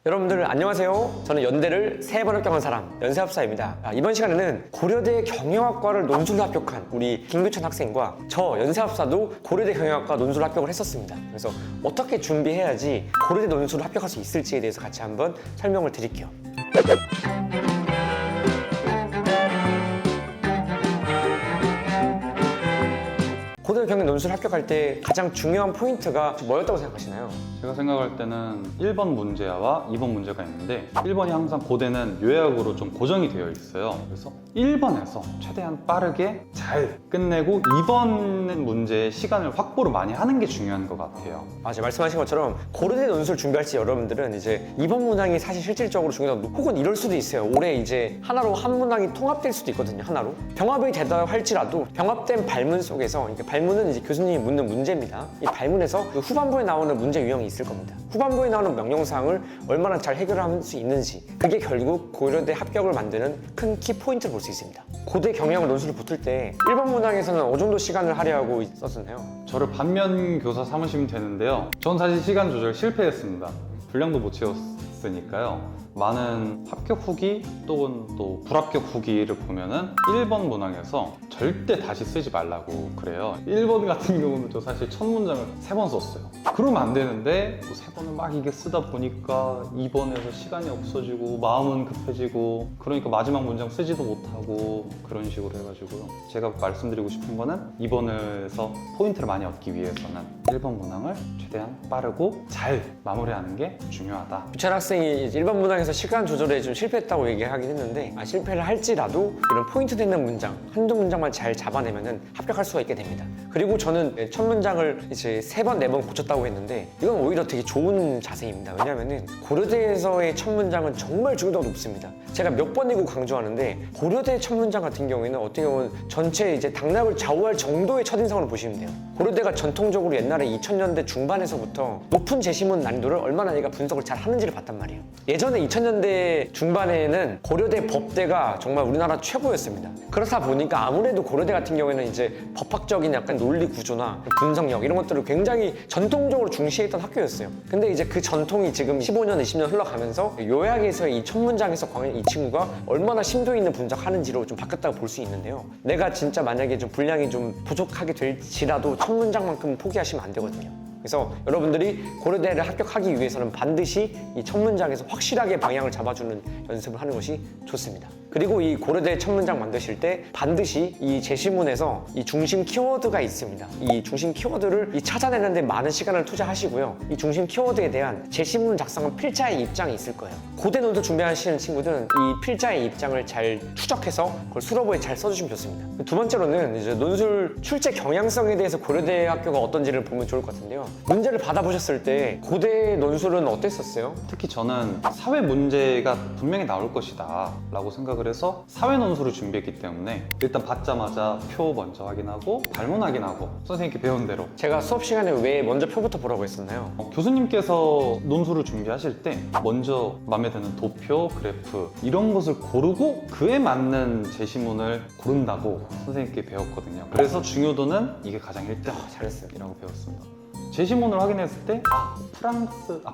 여러분들 안녕하세요. 저는 연대를 3번 합격한 사람 연세합사입니다. 이번 시간에는 고려대 경영학과를 논술로 합격한 우리 김규천 학생과 저 연세합사도 고려대 경영학과 논술로 합격을 했었습니다. 그래서 어떻게 준비해야지 고려대 논술로 합격할 수 있을지에 대해서 같이 한번 설명을 드릴게요. 고대 경영 논술 합격할 때 가장 중요한 포인트가 뭐였다고 생각하시나요? 제가 생각할 때는 1번 문제와 2번 문제가 있는데 1번이 항상 고대는 요약으로 좀 고정이 되어 있어요. 그래서 1번에서 최대한 빠르게 잘 끝내고 2번 문제의 시간을 확보를 많이 하는 게 중요한 것 같아요. 맞아요. 말씀하신 것처럼 고려대 논술 준비할 때 여러분들은 이제 2번 문항이 사실 실질적으로 중요하고 혹은 이럴 수도 있어요. 올해 이제 하나로 한 문항이 통합될 수도 있거든요. 하나로. 병합이 되다 할지라도 병합된 발문 속에서 발문은 이제 교수님이 묻는 문제입니다. 이 발문에서 그 후반부에 나오는 문제 유형이 있을 겁니다. 후반부에 나오는 명령사항을 얼마나 잘 해결할 수 있는지 그게 결국 고려대 합격을 만드는 큰 키포인트를 볼 수 있습니다. 고대 경영 논술을 붙을 때 1번 문항에서는 어느 정도 시간을 할애하고 있었나요? 저를 반면 교사 삼으시면 되는데요. 전 사실 시간 조절 실패했습니다. 분량도 못 채웠으니까요. 많은 합격 후기 또는 또 불합격 후기를 보면은 1번 문항에서 절대 다시 쓰지 말라고 그래요. 1번 같은 경우는 저 사실 첫 문장을 3번 썼어요. 그러면 안 되는데 또 3번을 막 이게 쓰다 보니까 2번에서 시간이 없어지고 마음은 급해지고 그러니까 마지막 문장 쓰지도 못하고 그런 식으로 해가지고요. 제가 말씀드리고 싶은 거는 2번에서 포인트를 많이 얻기 위해서는 1번 문항을 최대한 빠르고 잘 마무리하는 게 중요하다. 규찬 학생이 1번 문항에서 시간 조절에 좀 실패했다고 얘기하긴 했는데 실패를 할지라도 이런 포인트 되는 문장 한두 문장만 잘 잡아내면 합격할 수가 있게 됩니다. 그리고 저는 첫 문장을 이제 3번, 4번 고쳤다고 했는데 이건 오히려 되게 좋은 자세입니다. 왜냐하면 고려대에서의 첫 문장은 정말 중요도가 높습니다. 제가 몇 번이고 강조하는데 고려대 첫 문장 같은 경우에는 어떻게 보면 전체 이제 당락을 좌우할 정도의 첫인상으로 보시면 돼요. 고려대가 전통적으로 옛날에 2000년대 중반에서부터 높은 제시문 난이도를 얼마나 얘가 분석을 잘 하는지를 봤단 말이에요. 예전에 2000년대 중반에는 고려대 법대가 정말 우리나라 최고였습니다. 그렇다 보니까 아무래도 고려대 같은 경우에는 이제 법학적인 약간 논리 구조나 분석력 이런 것들을 굉장히 전통적으로 중시했던 학교였어요. 근데 이제 그 전통이 지금 15년, 20년 흘러가면서 요약에서의 이 첫 문장에서 이 친구가 얼마나 심도 있는 분석하는지로 좀 바뀌었다고 볼 수 있는데요. 내가 진짜 만약에 좀 분량이 좀 부족하게 될지라도 첫 문장만큼은 포기하시면 안 되거든요. 그래서 여러분들이 고려대를 합격하기 위해서는 반드시 이 첫 문장에서 확실하게 방향을 잡아주는 연습을 하는 것이 좋습니다. 그리고 이 고려대 첫 문장 만드실 때 반드시 이 제시문에서 이 중심 키워드가 있습니다. 이 중심 키워드를 찾아내는데 많은 시간을 투자하시고요. 이 중심 키워드에 대한 제시문 작성한 필자의 입장이 있을 거예요. 고대 논술 준비하시는 친구들은 이 필자의 입장을 잘 추적해서 그걸 수로보에 잘 써주시면 좋습니다. 두 번째로는 이제 논술 출제 경향성에 대해서 고려대 학교가 어떤지를 보면 좋을 것 같은데요. 문제를 받아보셨을 때 고대 논술은 어땠었어요? 특히 저는 사회 문제가 분명히 나올 것이다 라고 생각을 해서 사회 논술을 준비했기 때문에 일단 받자마자 표 먼저 확인하고 발문 확인하고 선생님께 배운 대로 제가 수업 시간에 왜 먼저 표부터 보라고 했었나요? 교수님께서 논술을 준비하실 때 먼저 마음에 드는 도표, 그래프 이런 것을 고르고 그에 맞는 제시문을 고른다고 선생님께 배웠거든요. 그래서 중요도는 이게 가장 1등 잘했어요. 이라고 배웠습니다. 제시문을 확인했을 때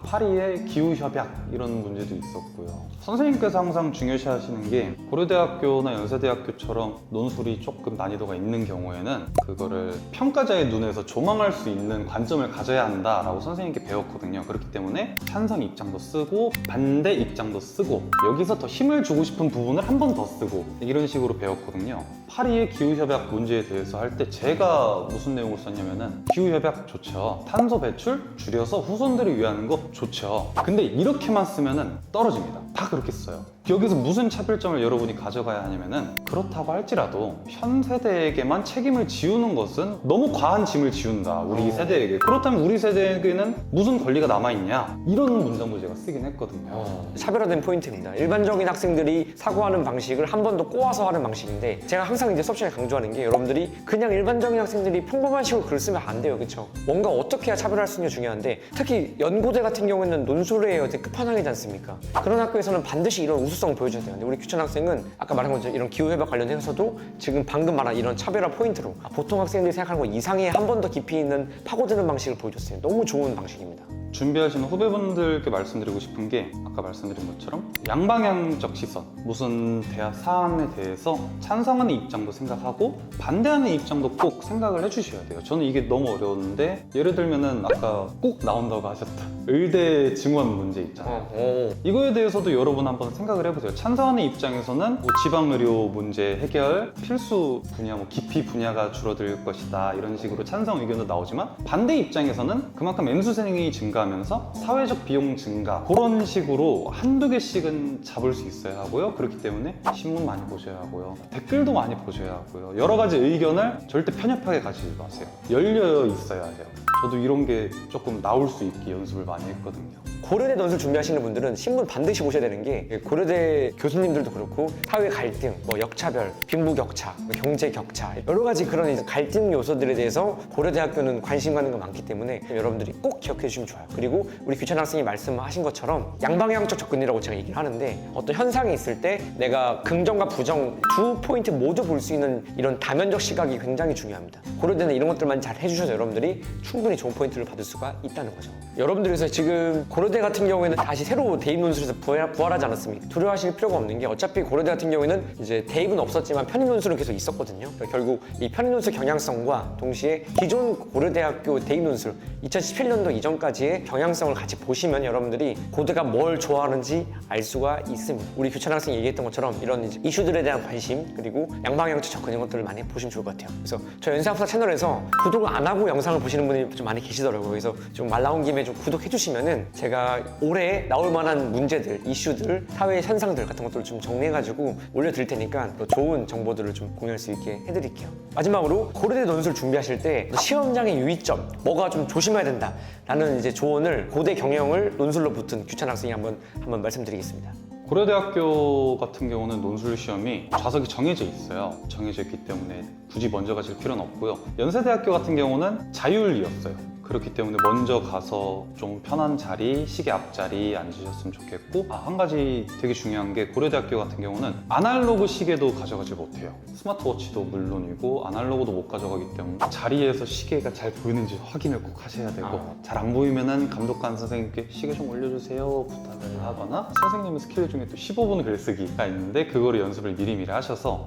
파리의 기후협약 이런 문제도 있었고요. 선생님께서 항상 중요시 하시는 게 고려대학교나 연세대학교처럼 논술이 조금 난이도가 있는 경우에는 그거를 평가자의 눈에서 조망할 수 있는 관점을 가져야 한다라고 선생님께 배웠거든요. 그렇기 때문에 찬성 입장도 쓰고 반대 입장도 쓰고 여기서 더 힘을 주고 싶은 부분을 한 번 더 쓰고 이런 식으로 배웠거든요. 파리의 기후협약 문제에 대해서 할 때 제가 무슨 내용을 썼냐면은 기후협약 좋죠. 탄소 배출 줄여서 후손들을 위하는 거 좋죠. 근데 이렇게만 쓰면은 떨어집니다. 다 그렇게 써요. 여기서 무슨 차별점을 여러분이 가져가야 하냐면은 그렇다고 할지라도 현 세대에게만 책임을 지우는 것은 너무 과한 짐을 지운다. 우리 세대에게. 그렇다면 우리 세대에게는 무슨 권리가 남아있냐? 이런 문장도 제가 쓰긴 했거든요. 차별화된 포인트입니다. 일반적인 학생들이 사고하는 방식을 한 번 더 꼬아서 하는 방식인데 제가 항상 이제 수업 시간에 강조하는 게 여러분들이 그냥 일반적인 학생들이 평범한 식으로 글을 쓰면 안 돼요. 그렇죠? 뭔가 어떻게 해야 차별할 수 있는 게 중요한데 특히 연고대 같은 경우에는 논술의 끝판왕이지 않습니까? 그런 학교에서는 반드시 이런 우수성을 보여줘야 돼요. 근데 우리 규천 학생은 아까 말한 것처럼 이런 기후협약 관련해서도 지금 방금 말한 이런 차별화 포인트로 보통 학생들이 생각하는 것 이상의 한 번 더 깊이 있는 파고드는 방식을 보여줬어요. 너무 좋은 방식입니다. 준비하시는 후배분들께 말씀드리고 싶은 게 아까 말씀드린 것처럼 양방향적 시선, 무슨 대학 사안에 대해서 찬성하는 입장도 생각하고 반대하는 입장도 꼭 생각을 해주셔야 돼요. 저는 이게 너무 어려웠는데 예를 들면은 아까 꼭 나온다고 하셨다 의대 증원 문제 있잖아요. 이거에 대해서도 여러분 한번 생각을 해보세요. 찬성하는 입장에서는 뭐 지방의료 문제 해결, 필수 분야, 뭐 기피 분야가 줄어들 것이다 이런 식으로 찬성 의견도 나오지만 반대 입장에서는 그만큼 N수생이 증가하면서 사회적 비용 증가 그런 식으로 한두 개씩은 잡을 수 있어야 하고요. 그렇기 때문에 신문 많이 보셔야 하고요. 댓글도 많이 보셔야 하고요. 여러 가지 의견을 절대 편협하게 가지지 마세요. 열려 있어야 해요. 저도 이런 게 조금 나올 수 있게 연습을 많이 했거든요. 고려대 논술 준비하시는 분들은 신문 반드시 보셔야 되는 게 고려대 교수님들도 그렇고 사회 갈등, 뭐 역차별, 빈부 격차, 경제 격차 여러 가지 그런 이제 갈등 요소들에 대해서 고려대학교는 관심 가는 거 많기 때문에 여러분들이 꼭 기억해 주시면 좋아요. 그리고 우리 규찬 학생이 말씀하신 것처럼 양방향적 접근이라고 제가 얘기를 하는데 어떤 현상이 있을 때 내가 긍정과 부정 두 포인트 모두 볼 수 있는 이런 다면적 시각이 굉장히 중요합니다. 고려대는 이런 것들만 잘 해주셔서 여러분들이 충분히 좋은 포인트를 받을 수가 있다는 거죠. 여러분들께서 지금 고려대 같은 경우에는 다시 새로 대입 논술에서 부활하지 않았습니까? 두려워하실 필요가 없는 게 어차피 고려대 같은 경우에는 이제 대입은 없었지만 편입 논술은 계속 있었거든요. 그러니까 결국 이 편입 논술 경향성과 동시에 기존 고려대학교 대입 논술 2017년도 이전까지의 경향성을 같이 보시면 여러분들이 고대가 뭘 좋아하는지 알 수가 있습니다. 우리 규찬 학생이 얘기했던 것처럼 이런 이제 이슈들에 대한 관심 그리고 양방향적 접근 이런 것들을 많이 보시면 좋을 것 같아요. 그래서 저 연세학사 채널에서 구독을 안 하고 영상을 보시는 분이 좀 많이 계시더라고요. 그래서 좀 말 나온 김에 좀 구독해 주시면은 제가 올해 나올 만한 문제들, 이슈들, 사회 현상들 같은 것들을 좀 정리해가지고 올려드릴 테니까 또 좋은 정보들을 좀 공유할 수 있게 해드릴게요. 마지막으로 고려대 논술 준비하실 때 시험장의 유의점, 뭐가 좀 조심해야 된다라는 이제 조언을 고대 경영을 논술로 붙은 규찬 학생이 한번 말씀드리겠습니다. 고려대학교 같은 경우는 논술 시험이 좌석이 정해져 있어요. 정해져 있기 때문에 굳이 먼저 가실 필요는 없고요. 연세대학교 같은 경우는 자율이었어요. 그렇기 때문에 먼저 가서 좀 편한 자리, 시계 앞자리 앉으셨으면 좋겠고 한 가지 되게 중요한 게 고려대학교 같은 경우는 아날로그 시계도 가져가지 못해요. 스마트워치도 물론이고 아날로그도 못 가져가기 때문에 자리에서 시계가 잘 보이는지 확인을 꼭 하셔야 되고 잘 안 보이면은 감독관 선생님께 시계 좀 올려주세요 부탁을 하거나 선생님의 스킬 중에 또 15분 글쓰기가 있는데 그거를 연습을 미리미리 하셔서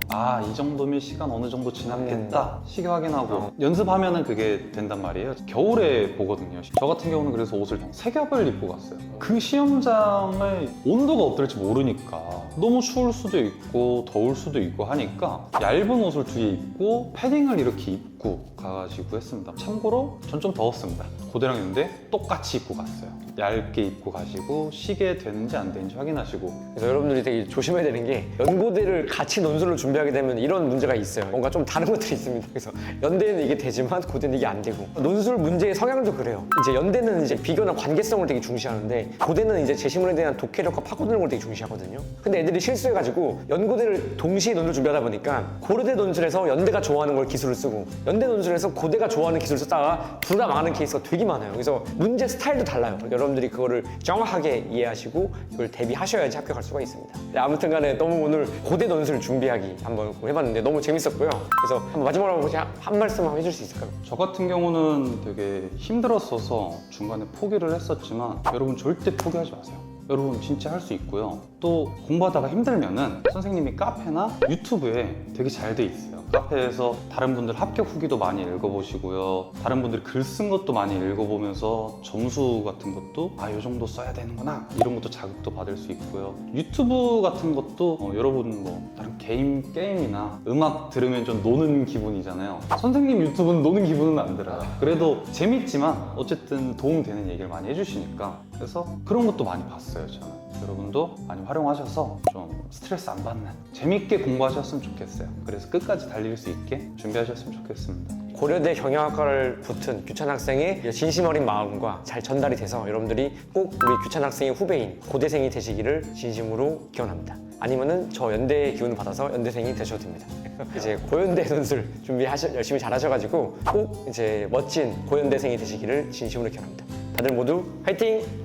이 정도면 시간 어느 정도 지났겠다 시계 확인하고 연습하면은 그게 된단 말이에요. 겨울에 보거든요. 저 같은 경우는 그래서 옷을 3겹을 입고 갔어요. 그 시험장의 온도가 어떨지 모르니까 너무 추울 수도 있고 더울 수도 있고 하니까 얇은 옷을 뒤에 입고 패딩을 이렇게 입고 가가지고 했습니다. 참고로 전 좀 더웠습니다. 고대랑 연대 똑같이 입고 갔어요. 얇게 입고 가시고 시계 되는지 안 되는지 확인하시고. 그래서 여러분들이 되게 조심해야 되는 게 연고대를 같이 논술을 준비하게 되면 이런 문제가 있어요. 뭔가 좀 다른 것들이 있습니다. 그래서 연대는 이게 되지만 고대는 이게 안 되고 논술 문제의 성향도 그래요. 이제 연대는 이제 비교나 관계성을 되게 중시하는데 고대는 이제 제시문에 대한 독해력과 파고드는 걸 되게 중시하거든요. 근데 애들이 실수해가지고 연고대를 동시에 논술 준비하다 보니까 고려대 논술에서 연대가 좋아하는 걸 기술을 쓰고 연대 논술에서 고대가 좋아하는 기술을 쓰다가 둘 다 망하는 케이스가 되게 많아요. 그래서 문제 스타일도 달라요. 여러분들이 그거를 정확하게 이해하시고 이걸 대비하셔야지 합격할 수가 있습니다. 네, 아무튼 간에 너무 오늘 고대 논술 준비하기 한번 해봤는데 너무 재밌었고요. 그래서 한번 마지막으로 한 말씀 해줄 수 있을까요? 저 같은 경우는 되게 힘들었어서 중간에 포기를 했었지만 여러분 절대 포기하지 마세요. 여러분 진짜 할 수 있고요. 또 공부하다가 힘들면은 선생님이 카페나 유튜브에 되게 잘 돼 있어요. 카페에서 다른 분들 합격 후기도 많이 읽어보시고요. 다른 분들이 글 쓴 것도 많이 읽어보면서 점수 같은 것도 이 정도 써야 되는구나 이런 것도 자극도 받을 수 있고요. 유튜브 같은 것도 여러분 뭐 다른 게임이나 음악 들으면 좀 노는 기분이잖아요. 선생님 유튜브는 노는 기분은 안 들어요. 그래도 재밌지만 어쨌든 도움되는 얘기를 많이 해주시니까 그래서 그런 것도 많이 봤어요. 저는 여러분도 많이 활용하셔서 좀 스트레스 안 받는 재밌게 공부하셨으면 좋겠어요. 그래서 끝까지 달릴 수 있게 준비하셨으면 좋겠습니다. 고려대 경영학과를 붙은 규찬 학생의 진심 어린 마음과 잘 전달이 돼서 여러분들이 꼭 우리 규찬 학생의 후배인 고대생이 되시기를 진심으로 기원합니다. 아니면은 저 연대의 기운을 받아서 연대생이 되셔도 됩니다. 이제 고연대 논술 열심히 잘 하셔가지고 꼭 이제 멋진 고연대생이 되시기를 진심으로 기원합니다. 다들 모두 화이팅!